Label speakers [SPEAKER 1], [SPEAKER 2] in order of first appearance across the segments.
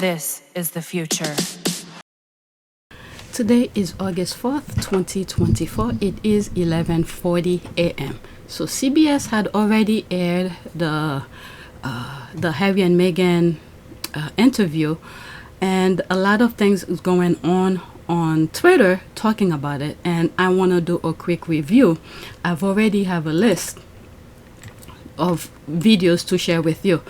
[SPEAKER 1] This is the future.
[SPEAKER 2] Today is August 4th, 2024. It is 11:40 a.m. So CBS had already aired the Harry and Meghan interview, and a lot of things is going on Twitter talking about it, and I want to do a quick review. I've already have a list of videos to share with you.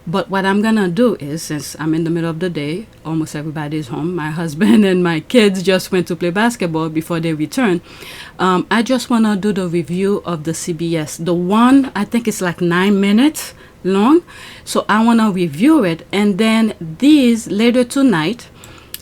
[SPEAKER 2] But what I'm gonna do is, since I'm in the middle of the day, almost everybody's home, my husband and my kids just went to play basketball before they return. I just wanna do the review of the CBS. The one, I think it's like 9 minutes long. So I wanna review it, and then these later tonight,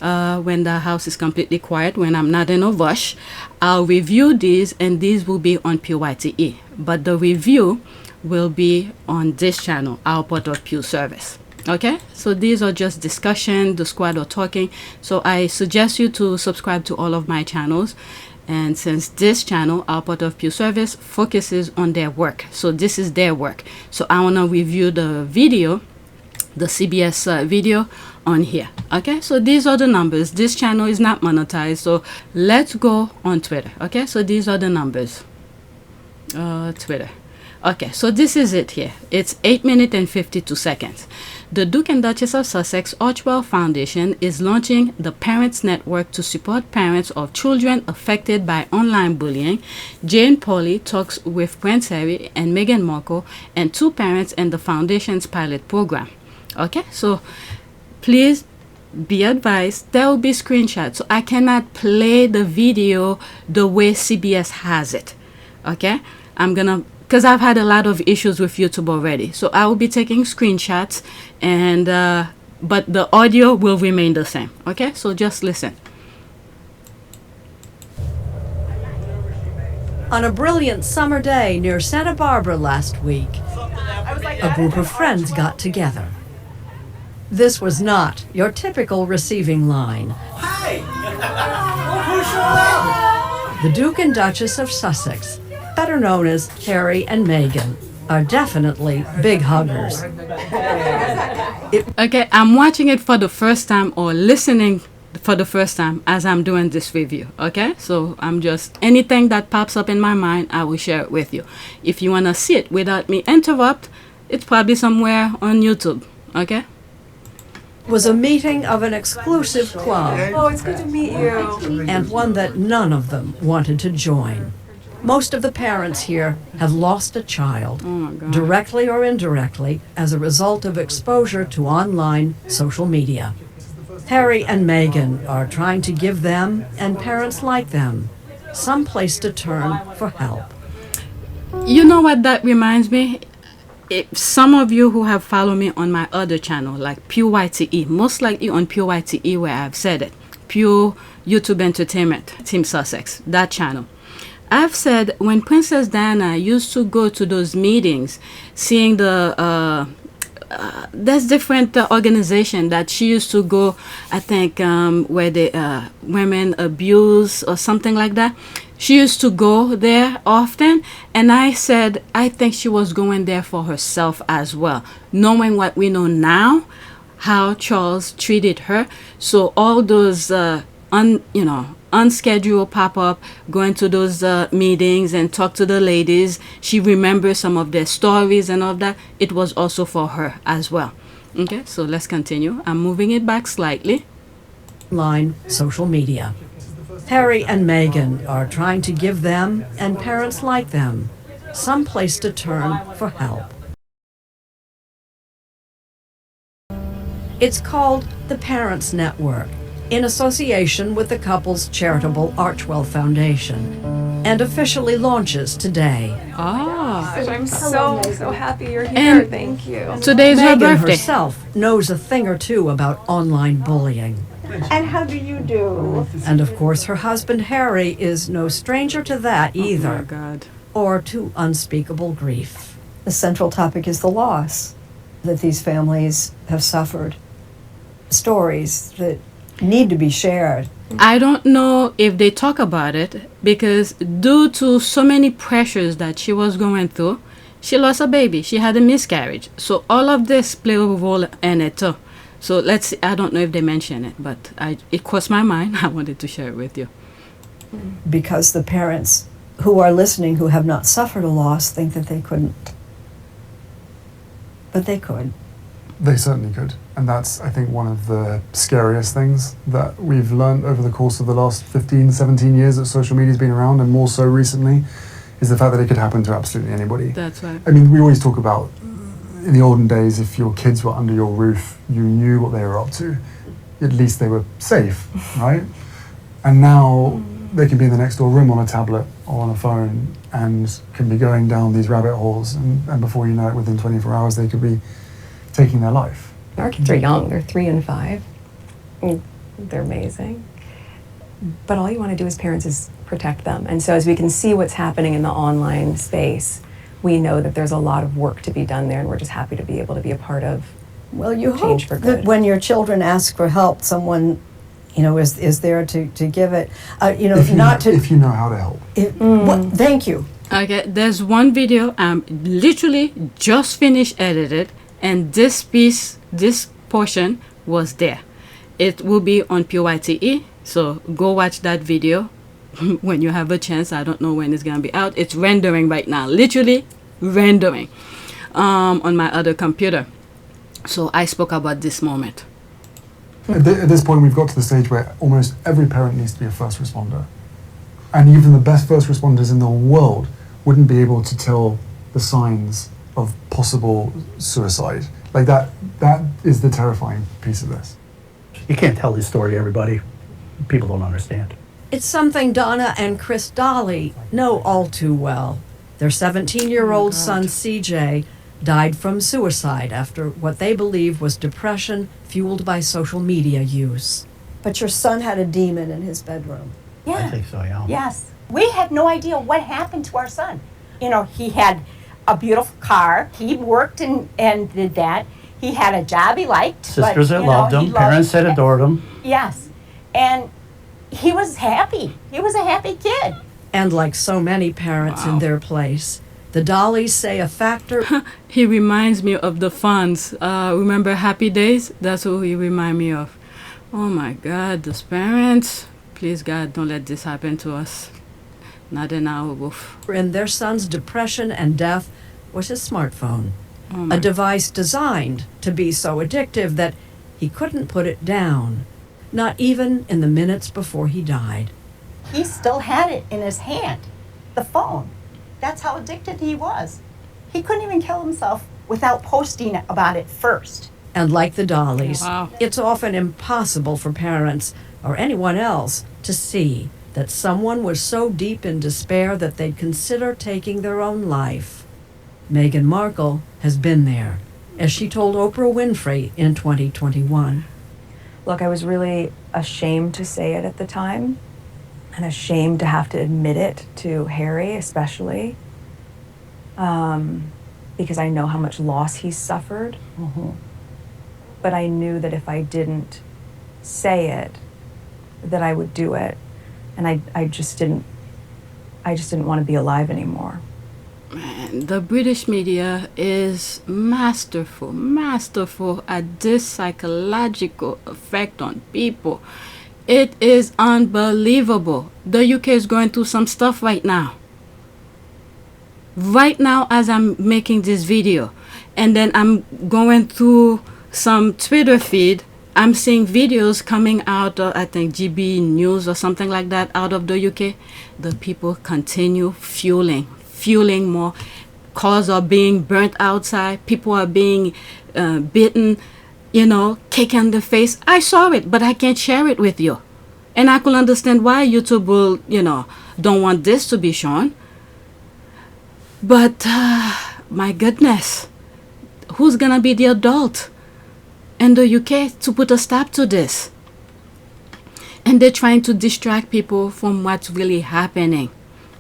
[SPEAKER 2] when the house is completely quiet, when I'm not in a rush, I'll review these, and these will be on PYTE. But the review will be on this channel, our Port of Pew service. Okay, so these are just discussion, the squad are talking. So I suggest you to subscribe to all of my channels. And since this channel, our Port of Pew service, focuses on their work, so this is their work. So I want to review the video, the CBS video on here. Okay, so these are the numbers. This channel is not monetized, so let's go on Twitter. Okay, so these are the numbers. Twitter. Okay, so this is it here. It's 8 minutes and 52 seconds. The Duke and Duchess of Sussex Archewell Foundation is launching the Parents Network to support parents of children affected by online bullying. Jane Pauley talks with Prince Harry and Meghan Markle and 2 parents in the foundation's pilot program. Okay, so please be advised, there will be screenshots, so I cannot play the video the way CBS has it. Okay, I'm gonna, because I've had a lot of issues with YouTube already, so I will be taking screenshots, and but the audio will remain the same. Okay, so just listen.
[SPEAKER 3] On a brilliant summer day near Santa Barbara last week, a group of friends got together. This was not your typical receiving line. The Duke and Duchess of Sussex, better known as Harry and Meghan, are definitely big huggers.
[SPEAKER 2] Okay, I'm watching it for the first time or listening for the first time as I'm doing this review. Okay, so I'm just, anything that pops up in my mind, I will share it with you. If you want to see it without me interrupt, it's probably somewhere on YouTube. Okay,
[SPEAKER 3] was a meeting of an exclusive club.
[SPEAKER 4] Oh, it's good to meet you.
[SPEAKER 3] And one that none of them wanted to join. Most of the parents here have lost a child, directly or indirectly, as a result of exposure to online social media. Harry and Meghan are trying to give them, and parents like them, some place to turn for help.
[SPEAKER 2] You know what that reminds me? If some of you who have followed me on my other channel, like PYTE, most likely on PYTE where I've said it, Pew YouTube Entertainment, Team Sussex, that channel. I've said when Princess Diana used to go to those meetings, seeing the there's different organization that she used to go, I think where the women abuse or something like that. She used to go there often, and I said I think she was going there for herself as well, knowing what we know now, how Charles treated her. So all those unscheduled pop-up, going to those meetings and talk to the ladies, she remembers some of their stories and all that. It was also for her as well. Okay, so let's continue. I'm moving it back slightly.
[SPEAKER 3] Line social media. Harry and Meghan are trying to give them, and parents like them, some place to turn for help. It's called the Parents Network, in association with the couple's charitable Archewell Foundation, and officially launches today.
[SPEAKER 4] I'm so happy you're here. Thank you.
[SPEAKER 2] Today's her
[SPEAKER 3] Meghan
[SPEAKER 2] birthday.
[SPEAKER 3] herself knows a thing or two about online bullying.
[SPEAKER 4] And how do you do?
[SPEAKER 3] And of course, her husband Harry is no stranger to that either,
[SPEAKER 2] Oh my God.
[SPEAKER 3] or to unspeakable grief.
[SPEAKER 5] The central topic is the loss that these families have suffered. Stories that need to be shared.
[SPEAKER 2] I don't know if they talk about it because due to so many pressures that she was going through, she lost a baby. She had a miscarriage. So all of this play a role in it too. So let's see, I don't know if they mention it, but it crossed my mind. I wanted to share it with you.
[SPEAKER 5] Because the parents who are listening who have not suffered a loss think that they couldn't. But they could.
[SPEAKER 1] They certainly could. And that's, I think, one of the scariest things that we've learned over the course of the last 15, 17 years that social media's been around, and more so recently, is the fact that it could happen to absolutely anybody.
[SPEAKER 2] That's right.
[SPEAKER 1] I mean, we always talk about, in the olden days, if your kids were under your roof, you knew what they were up to. At least they were safe, right? And now they can be in the next door room on a tablet or on a phone and can be going down these rabbit holes, and before you know it, within 24 hours, they could be taking their life.
[SPEAKER 4] Our kids are young. They're 3 and 5. They're amazing. But all you want to do as parents is protect them. And so as we can see what's happening in the online space, we know that there's a lot of work to be done there, and we're just happy to be able to be a part of.
[SPEAKER 5] Well, you hope
[SPEAKER 4] Change for
[SPEAKER 5] that
[SPEAKER 4] good.
[SPEAKER 5] when your children ask for help, someone, is there to give it.
[SPEAKER 1] If you know how to help.
[SPEAKER 5] Thank you.
[SPEAKER 2] Okay, there's one video literally just finished edited, and this portion was there. It will be on PYTE, so go watch that video when you have a chance. I don't know when it's gonna be out. It's rendering right now, literally rendering on my other computer. So I spoke about this moment.
[SPEAKER 1] At this point, we've got to the stage where almost every parent needs to be a first responder. And even the best first responders in the world wouldn't be able to tell the signs of possible suicide. Like that is the terrifying piece of this.
[SPEAKER 6] You can't tell this story to everybody. People don't understand.
[SPEAKER 3] It's something Donna and Chris Dolly know all too well. Their 17-year-old son, CJ, died from suicide after what they believe was depression fueled by social media use.
[SPEAKER 5] But your son had a demon in his bedroom.
[SPEAKER 6] I
[SPEAKER 7] Yeah.
[SPEAKER 6] think so, yeah.
[SPEAKER 7] Yes. We had no idea what happened to our son. He had a beautiful car. He worked and did that. He had a job he liked.
[SPEAKER 6] Sisters
[SPEAKER 7] but,
[SPEAKER 6] that loved him, parents that adored him.
[SPEAKER 7] Yes. And he was happy. He was a happy kid.
[SPEAKER 3] And like so many parents in their place, the Dollys say a factor
[SPEAKER 2] He reminds me of the Fonz. Remember Happy Days? That's who he reminds me of. Oh my God, those parents. Please God, don't let this happen to us. Not in our roof.
[SPEAKER 3] in their son's depression and death was his smartphone,
[SPEAKER 2] Oh my
[SPEAKER 3] a device designed to be so addictive that he couldn't put it down, not even in the minutes before he died.
[SPEAKER 7] He still had it in his hand, the phone. That's how addicted he was. He couldn't even kill himself without posting about it first.
[SPEAKER 3] And like the Dollys,
[SPEAKER 2] Wow.
[SPEAKER 3] it's often impossible for parents or anyone else to see that someone was so deep in despair that they'd consider taking their own life. Meghan Markle has been there, as she told Oprah Winfrey in 2021.
[SPEAKER 4] Look, I was really ashamed to say it at the time, and ashamed to have to admit it to Harry especially, because I know how much loss he's suffered. But I knew that if I didn't say it, that I would do it, and I just didn't want to be alive anymore.
[SPEAKER 2] Man, the British media is masterful at this psychological effect on people. It is unbelievable. The UK is going through some stuff right now. Right now, as I'm making this video, and then I'm going through some Twitter feed, I'm seeing videos coming out of, I think, GB News or something like that, out of the UK. The people continue fueling more. Cars are being burnt outside. People are being bitten, kick in the face. I saw it, but I can't share it with you. And I could understand why YouTube will, don't want this to be shown. But, my goodness, who's going to be the adult in the UK to put a stop to this? And they're trying to distract people from what's really happening.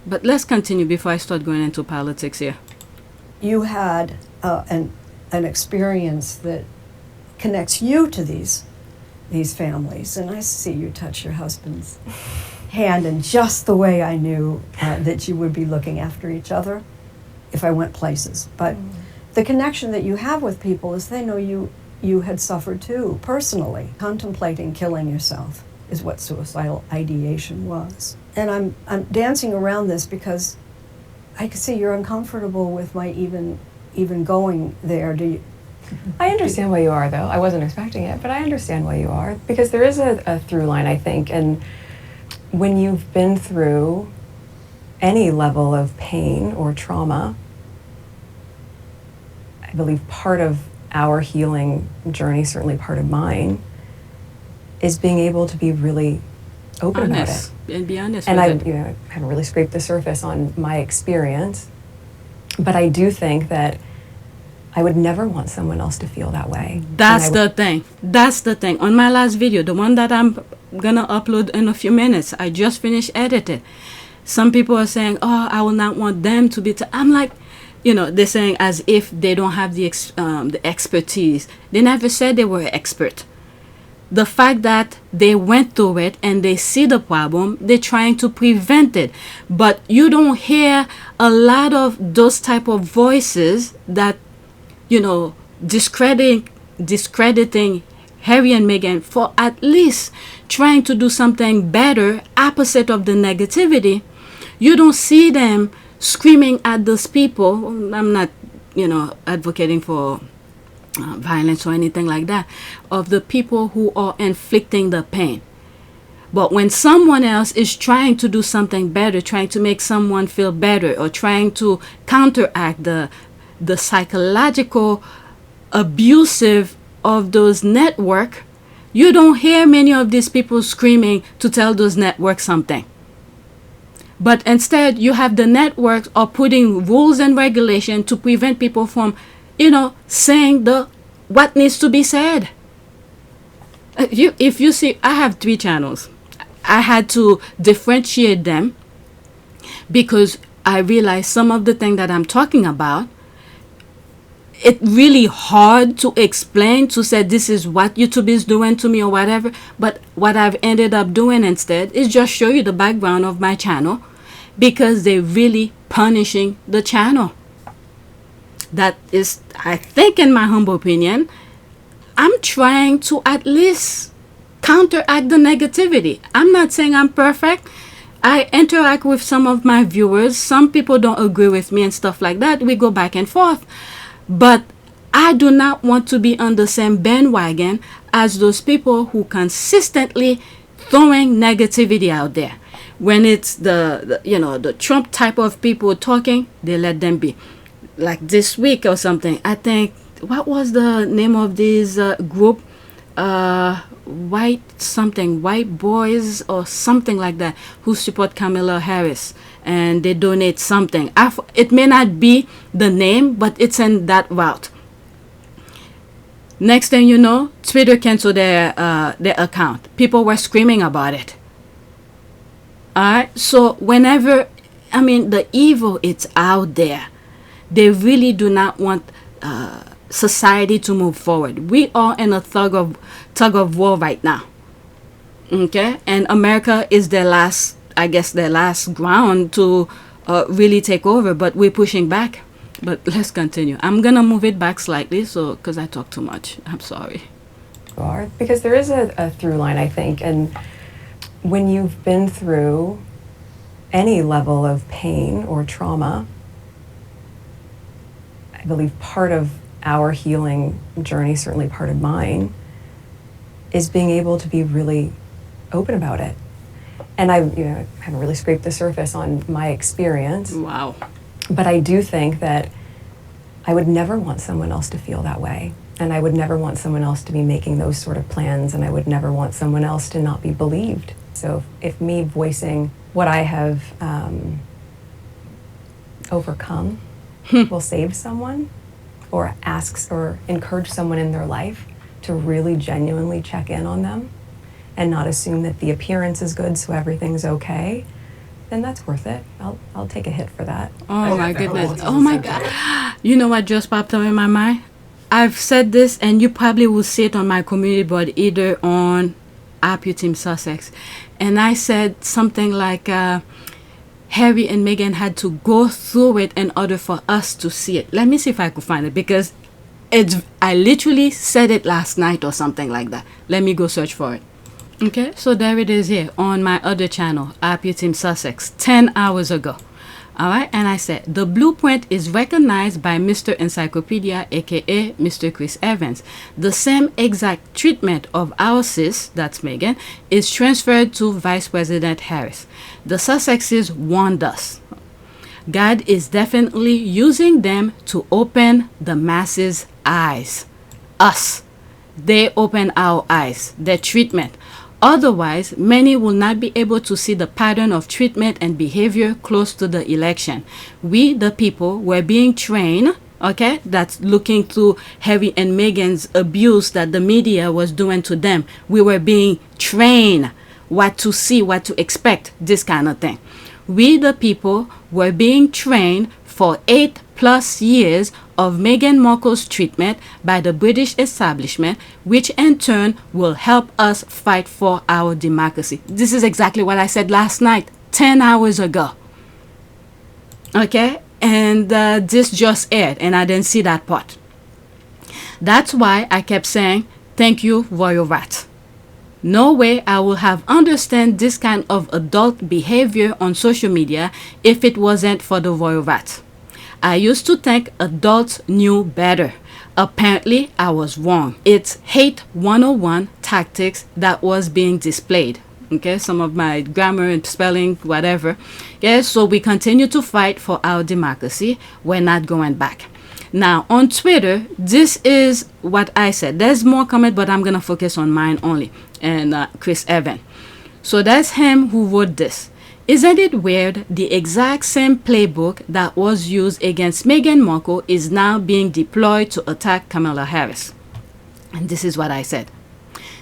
[SPEAKER 2] But let's continue before I start going into politics here.
[SPEAKER 5] You had an experience that connects you to these families, and I see you touch your husband's hand in just the way I knew that you would be looking after each other if I went places. But the connection that you have with people is they know you you had suffered too, personally. Contemplating killing yourself is what suicidal ideation was. And I'm dancing around this because I can see you're uncomfortable with my even going there. Do you?
[SPEAKER 4] I understand why you are, though. I wasn't expecting it, but I understand why you are. Because there is a through line, I think. And when you've been through any level of pain or trauma, I believe part of our healing journey, certainly part of mine, is being able to be really open about it.
[SPEAKER 2] And be honest
[SPEAKER 4] And
[SPEAKER 2] with it.
[SPEAKER 4] I haven't really scraped the surface on my experience, but I do think that I would never want someone else to feel that way.
[SPEAKER 2] That's
[SPEAKER 4] And I
[SPEAKER 2] the thing. That's the thing. On my last video, the one that I'm gonna upload in a few minutes, I just finished editing. Some people are saying, "Oh, I will not want them to be." I'm like, they're saying as if they don't have the expertise. They never said they were expert. The fact that they went through it and they see the problem, they're trying to prevent it. But you don't hear a lot of those type of voices that, discrediting Harry and Meghan for at least trying to do something better, opposite of the negativity. You don't see them screaming at those people. I'm not, advocating for violence or anything like that, of the people who are inflicting the pain. But when someone else is trying to do something better, trying to make someone feel better, or trying to counteract the psychological abusive of those network, you don't hear many of these people screaming to tell those networks something. But instead, you have the networks are putting rules and regulation to prevent people from, saying what needs to be said. If you see, I have 3 channels. I had to differentiate them because I realized some of the things that I'm talking about, it's really hard to explain, to say this is what YouTube is doing to me or whatever. But what I've ended up doing instead is just show you the background of my channel, because they're really punishing the channel. That is, I think, in my humble opinion, I'm trying to at least counteract the negativity. I'm not saying I'm perfect. I interact with some of my viewers. Some people don't agree with me and stuff like that. We go back and forth. But I do not want to be on the same bandwagon as those people who consistently throwing negativity out there. When it's the Trump type of people talking, they let them be. Like this week or something, I think, what was the name of this group? White boys or something like that, who support Kamala Harris, and they donate something. It may not be the name, but it's in that route. Next thing you know, Twitter canceled their account. People were screaming about it. Alright, so whenever, the evil, it's out there. They really do not want society to move forward. We are in a tug of war right now. Okay, and America is their last ground to really take over. But we're pushing back. But let's continue. I'm gonna move it back slightly, because I talk too much. I'm sorry.
[SPEAKER 4] Because there is a through line, I think, and when you've been through any level of pain or trauma, I believe part of our healing journey, certainly part of mine, is being able to be really open about it. And I haven't really scraped the surface on my experience.
[SPEAKER 2] Wow.
[SPEAKER 4] But I do think that I would never want someone else to feel that way. And I would never want someone else to be making those sort of plans. And I would never want someone else to not be believed. So if me voicing what I have overcome will save someone, or asks or encourage someone in their life to really genuinely check in on them and not assume that the appearance is good so everything's okay, then that's worth it. I'll take a hit for that.
[SPEAKER 2] Oh my goodness. Oh my God. You know what just popped up in my mind? I've said this, and you probably will see it on my community board, either on Team Sussex. And I said something like, Harry and Meghan had to go through it in order for us to see it. Let me see if I could find it, because I literally said it last night or something like that. Let me go search for it. Okay, so there it is here on my other channel, RP Team Sussex, 10 hours ago. All right, and I said, the blueprint is recognized by Mr. Encyclopedia, aka Mr. Chris Evans. The same exact treatment of our sis, that's Megan, is transferred to Vice President Harris. The Sussexes warned us. God is definitely using them to open the masses' eyes. Us. They open our eyes. Their treatment. Otherwise, many will not be able to see the pattern of treatment and behavior close to the election. We, the people, were being trained, okay, that's looking through Harry and Meghan's abuse that the media was doing to them. We were being trained what to see, what to expect, this kind of thing. We, the people, were being trained for 8+ years of Meghan Markle's treatment by the British establishment, which in turn will help us fight for our democracy. This is exactly what I said last night, 10 hours ago. Okay? And this just aired, and I didn't see that part. That's why I kept saying, thank you, Royal Rat. No way I will have understand this kind of adult behavior on social media if it wasn't for the Royal Rat. I used to think adults knew better. Apparently, I was wrong. It's hate 101 tactics that was being displayed. Okay, some of my grammar and spelling, whatever. Yes, so we continue to fight for our democracy. We're not going back. Now, on Twitter, this is what I said. There's more comment, but I'm going to focus on mine only. And Chris Evans. So that's him who wrote this. Isn't it weird? The exact same playbook that was used against Meghan Markle is now being deployed to attack Kamala Harris. And this is what I said.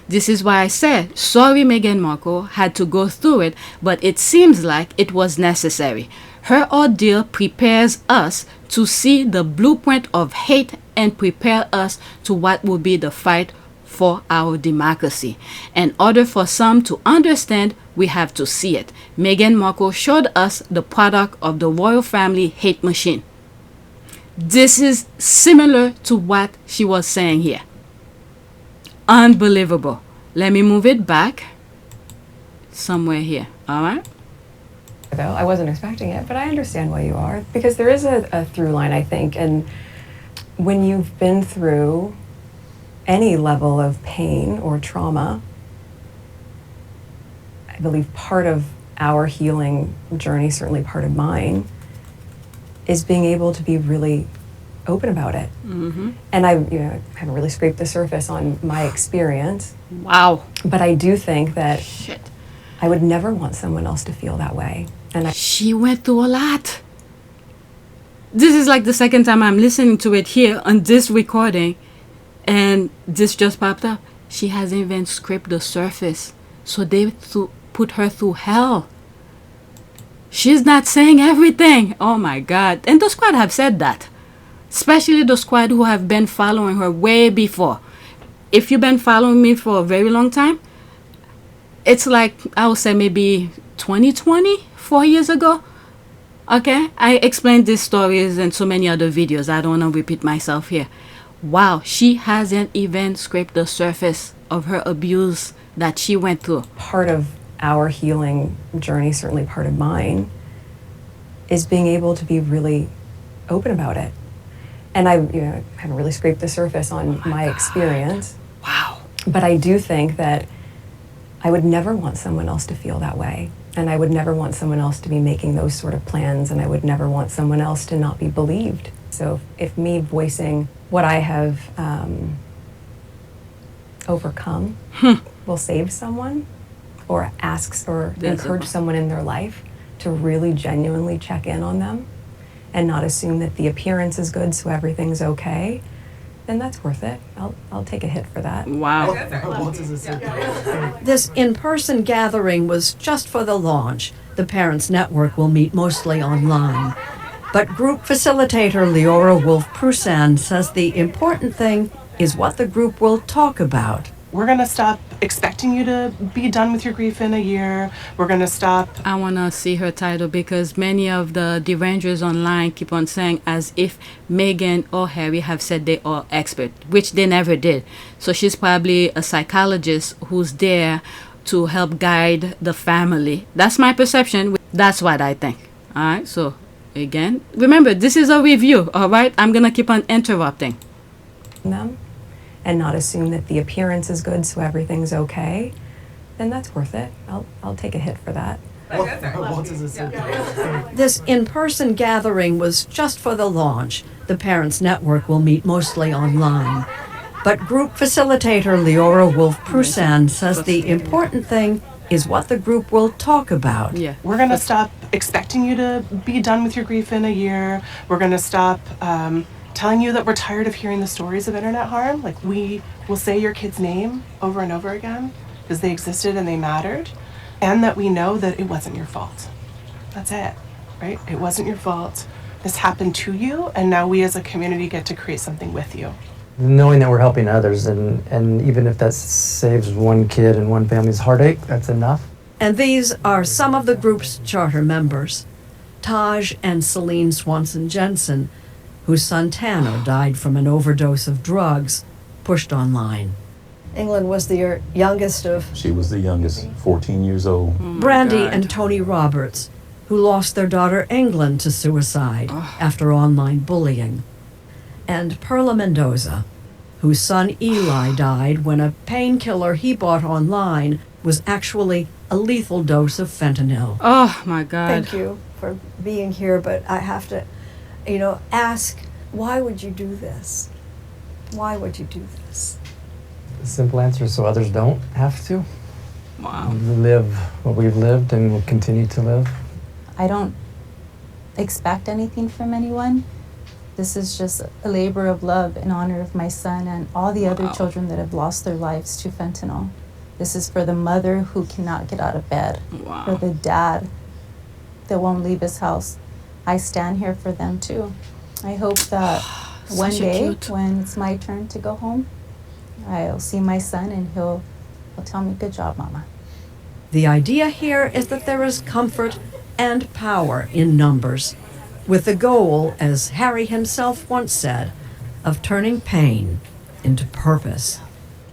[SPEAKER 2] This is why I said, sorry Meghan Markle had to go through it, but it seems like it was necessary. Her ordeal prepares us to see the blueprint of hate and prepare us to what will be the fight for our democracy. In order for some to understand, we have to see it. Meghan Markle showed us the product of the royal family hate machine. This is similar to what she was saying here. Unbelievable. Let me move it back somewhere here. All right.
[SPEAKER 4] Though I wasn't expecting it, but I understand why you are, because there is a through line, I think, and when you've been through any level of pain or trauma, I believe part of our healing journey, certainly part of mine, is being able to be really open about it. Mm-hmm. And I haven't really scraped the surface on my experience.
[SPEAKER 2] Wow.
[SPEAKER 4] But I do think that I would never want someone else to feel that way. And
[SPEAKER 2] she went through a lot. This is like the second time I'm listening to it here on this recording, and this just popped up. She hasn't even scraped the surface. So they put her through hell. She's not saying everything. Oh my God. And the squad have said that. Especially the squad who have been following her way before. If you've been following me for a very long time, it's like, I would say maybe 2020, 4 years ago. Okay? I explained these stories in so many other videos. I don't want to repeat myself here. Wow, she hasn't even scraped the surface of her abuse that she went through.
[SPEAKER 4] Part of our healing journey, certainly part of mine, is being able to be really open about it. And I haven't really scraped the surface on my experience.
[SPEAKER 2] Wow.
[SPEAKER 4] But I do think that I would never want someone else to feel that way. And I would never want someone else to be making those sort of plans. And I would never want someone else to not be believed. So if me voicing what I have overcome will save someone, or asks or encourage someone in their life to really genuinely check in on them and not assume that the appearance is good so everything's okay, then that's worth it. I'll take a hit for that.
[SPEAKER 2] Wow.
[SPEAKER 3] This in-person gathering was just for the launch. The Parents Network will meet mostly online. But group facilitator Leora Wolf-Prusan says the important thing is what the group will talk about.
[SPEAKER 8] We're going to stop expecting you to be done with your grief in a year. We're going to stop.
[SPEAKER 2] I want to see her title because many of the derangers online keep on saying as if Meghan or Harry have said they are expert, which they never did. So she's probably a psychologist who's there to help guide the family. That's my perception. That's what I think. All right. So again, remember, this is a review. All right. I'm going to keep on interrupting
[SPEAKER 4] them and not assume that the appearance is good so everything's okay, then that's worth it. I'll take a hit for that.
[SPEAKER 3] This in-person gathering was just for the launch. The Parents Network will meet mostly online. But group facilitator Leora Wolf-Prusan says the important thing is what the group will talk about.
[SPEAKER 2] Yeah.
[SPEAKER 8] We're going to stop expecting you to be done with your grief in a year. We're going to stop telling you that we're tired of hearing the stories of internet harm. Like, we will say your kid's name over and over again because they existed and they mattered, and that we know that it wasn't your fault. That's it, right? It wasn't your fault. This happened to you, and now we as a community get to create something with you.
[SPEAKER 6] Knowing that we're helping others, and even if that saves one kid and one family's heartache, that's enough.
[SPEAKER 3] And these are some of the group's charter members. Taj and Celine Swanson Jensen, whose son Tanner died from an overdose of drugs, pushed online.
[SPEAKER 5] England was the youngest of...
[SPEAKER 9] She was the youngest, 14 years old.
[SPEAKER 3] Brandy and Tony Roberts, who lost their daughter England to suicide after online bullying. And Perla Mendoza, whose son Eli died when a painkiller he bought online was actually a lethal dose of fentanyl.
[SPEAKER 2] Oh my God.
[SPEAKER 5] Thank you for being here, but I have to, ask, why would you do this? Why would you do this?
[SPEAKER 6] The simple answer is so others don't have to.
[SPEAKER 2] Wow.
[SPEAKER 6] Live what we've lived and will continue to live.
[SPEAKER 10] I don't expect anything from anyone. This is just a labor of love in honor of my son and all the other children that have lost their lives to fentanyl. This is for the mother who cannot get out of bed, for the dad that won't leave his house. I stand here for them too. I hope that one day when it's my turn to go home, I'll see my son and he'll tell me, "Good job, Mama."
[SPEAKER 3] The idea here is that there is comfort and power in numbers, with the goal, as Harry himself once said, of turning pain into purpose.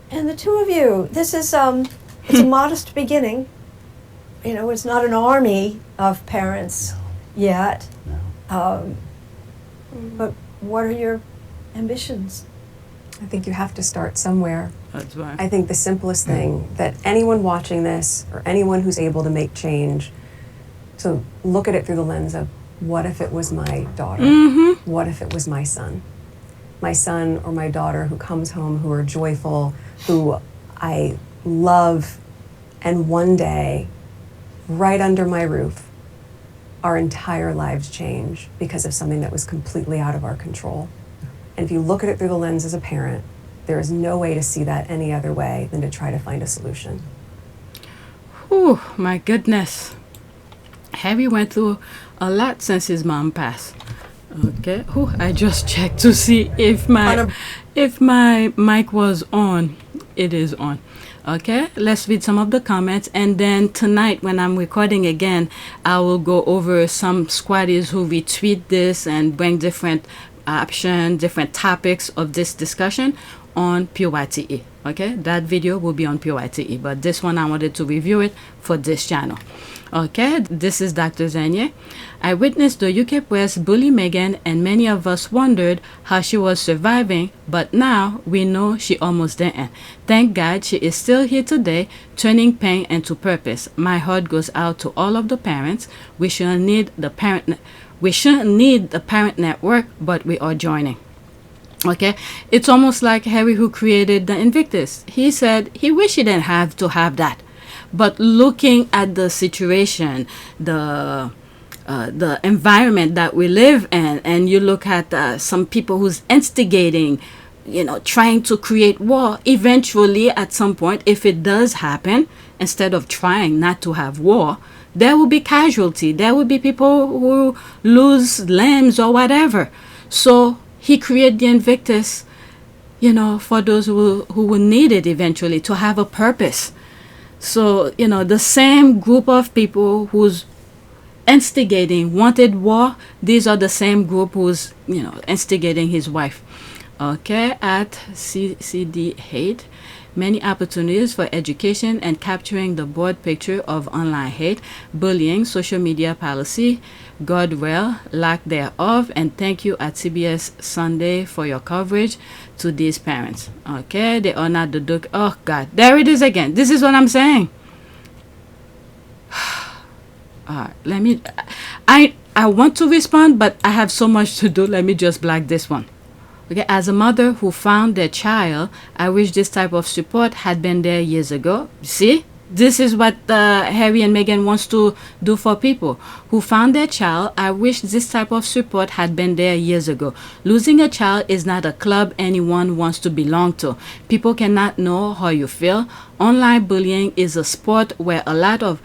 [SPEAKER 5] And the two of you, this is it's a modest beginning. It's not an army of parents yet. But what are your ambitions?
[SPEAKER 4] I think you have to start somewhere.
[SPEAKER 2] That's right.
[SPEAKER 4] I think the simplest thing that anyone watching this or anyone who's able to make change, so look at it through the lens of, what if it was my daughter?
[SPEAKER 2] Mm-hmm.
[SPEAKER 4] What if it was my son? My son or my daughter who comes home, who are joyful, who I love, and one day, right under my roof, our entire lives change because of something that was completely out of our control. And if you look at it through the lens as a parent, there is no way to see that any other way than to try to find a solution.
[SPEAKER 2] Whew, my goodness. Harry went through a lot since his mom passed. Okay. Whew, I just checked to see if my mic was on. It is on. Okay, let's read some of the comments, and then tonight when I'm recording again, I will go over some squatties who retweet this and bring different options, different topics of this discussion on PYTE. Okay, that video will be on PYTE, but this one I wanted to review it for this channel. Okay, this is Dr. Zanye. I witnessed the UK press bully Meghan, and many of us wondered how she was surviving, but now we know she almost didn't. Thank God she is still here today, turning pain into purpose. My heart goes out to all of the parents. We shouldn't need the parent network, but we are joining. Okay, it's almost like Harry, who created the Invictus. He said he wished he didn't have to have that. But looking at the situation, the environment that we live in, and you look at some people who's instigating, trying to create war, eventually at some point, if it does happen, instead of trying not to have war, there will be casualty. There will be people who lose limbs or whatever. So he created the Invictus, for those who will need it eventually, to have a purpose. So, the same group of people who's instigating wanted war, these are the same group who's, instigating his wife. Okay, at CD8, many opportunities for education and capturing the broad picture of online hate, bullying, social media policy, guardrail, lack thereof, and thank you at CBS Sunday for your coverage to these parents. Okay, they are not the Duke. Oh God, there it is again. This is what I'm saying. Let me. I want to respond, but I have so much to do. Let me just black this one. Okay, as a mother who found their child, I wish this type of support had been there years ago. See, this is what Harry and Meghan wants to do for people who found their child. I wish this type of support had been there years ago. Losing a child is not a club anyone wants to belong to. People cannot know how you feel. Online bullying is a sport where a lot of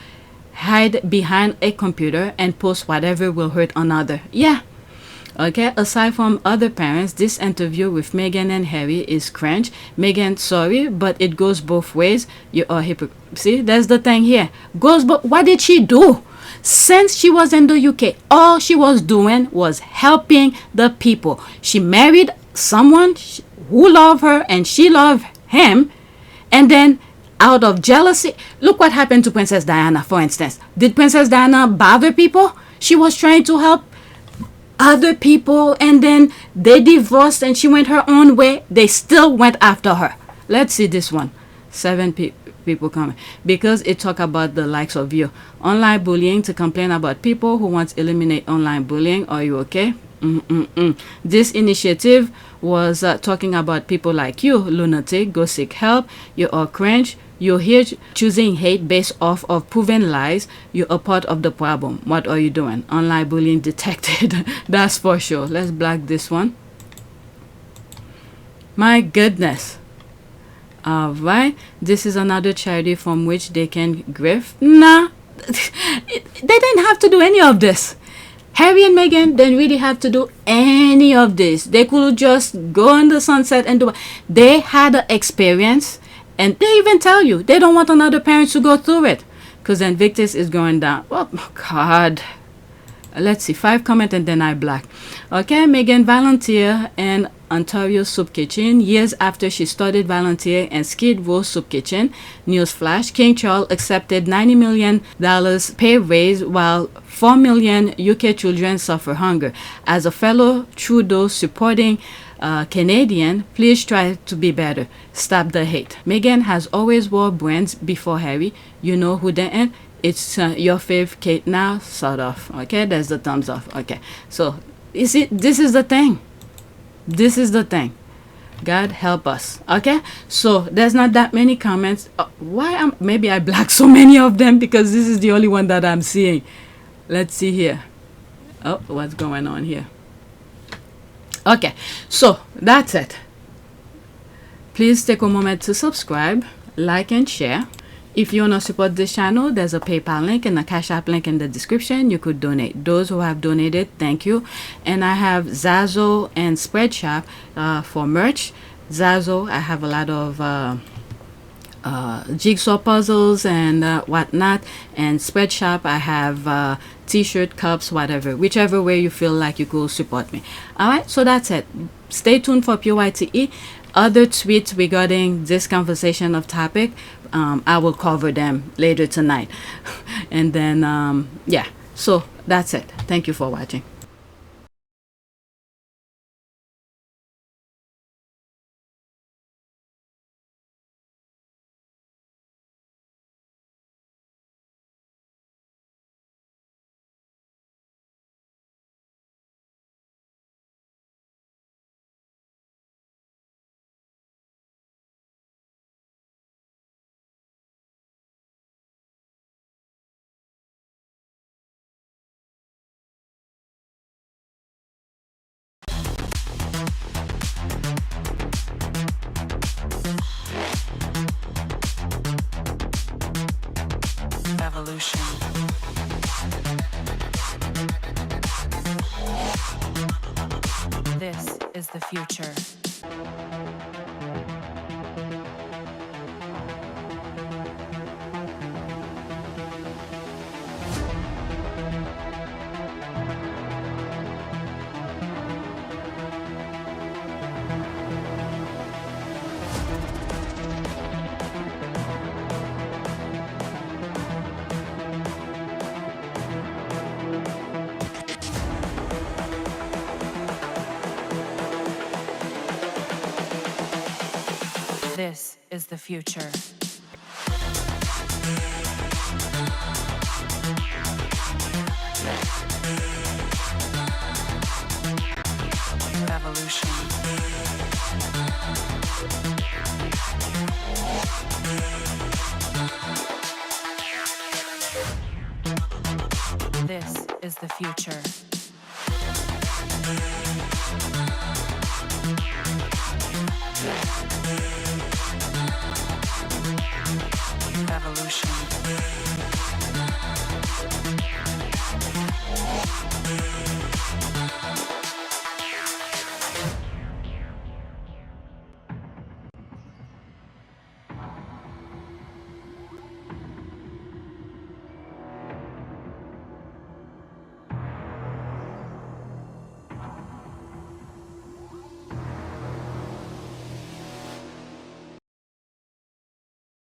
[SPEAKER 2] hide behind a computer and post whatever will hurt another. Yeah. Okay, aside from other parents, this interview with Meghan and Harry is cringe. Meghan, sorry, but it goes both ways. You are hypocrite. See, there's the thing here. Goes, but what did she do? Since she was in the UK, all she was doing was helping the people. She married someone who loved her and she loved him. And then out of jealousy, look what happened to Princess Diana, for instance. Did Princess Diana bother people? She was trying to help other people, and then they divorced and she went her own way. They still went after her. Let's see this one. 7 people coming, because it talk about the likes of you. Online bullying, to complain about people who want to eliminate online bullying. Are you okay? This initiative was talking about people like you, lunatic. Go seek help. You are cringe. You're here choosing hate based off of proven lies. You're a part of the problem. What are you doing? Online bullying detected. That's for sure. Let's black this one. My goodness. All right. This is another charity from which they can grift. Nah. They didn't have to do any of this. Harry and Meghan didn't really have to do any of this. They could just go in the sunset and do it. They had an experience. And they even tell you they don't want another parent to go through it, because then Victus is going down. Oh, God. Let's see. 5 comment and then I black. Okay, Meghan volunteer in Ontario Soup Kitchen years after she started volunteering in Skid Row Soup Kitchen. Newsflash: King Charles accepted $90 million pay raise while 4 million UK children suffer hunger. As a fellow Trudeau supporting Canadian, please try to be better. Stop the hate. Meghan has always wore brands before Harry. You know who didn't? It's your fave Kate now, sort of. Okay, there's the thumbs up. Okay, so you see, this is the thing. This is the thing. God help us. Okay, so there's not that many comments. Maybe I blacked so many of them because this is the only one that I'm seeing. Let's see here. Oh, what's going on here? Okay, so that's it. Please take a moment to subscribe, like, and share. If you want to support this channel, there's a PayPal link and a Cash App link in the description. You could donate. Those who have donated, thank you. And I have Zazzle and Spreadshop for merch. Zazzle, I have a lot of jigsaw puzzles and whatnot. And Spreadshop, I have t-shirt, cups, whatever. Whichever way you feel like you could support me. Alright, so that's it. Stay tuned for PYTE. Other tweets regarding this conversation of topic, I will cover them later tonight. And then, yeah, so that's it. Thank you for watching.
[SPEAKER 11] Evolution. This is the future. This is the future. Evolution. This is the future.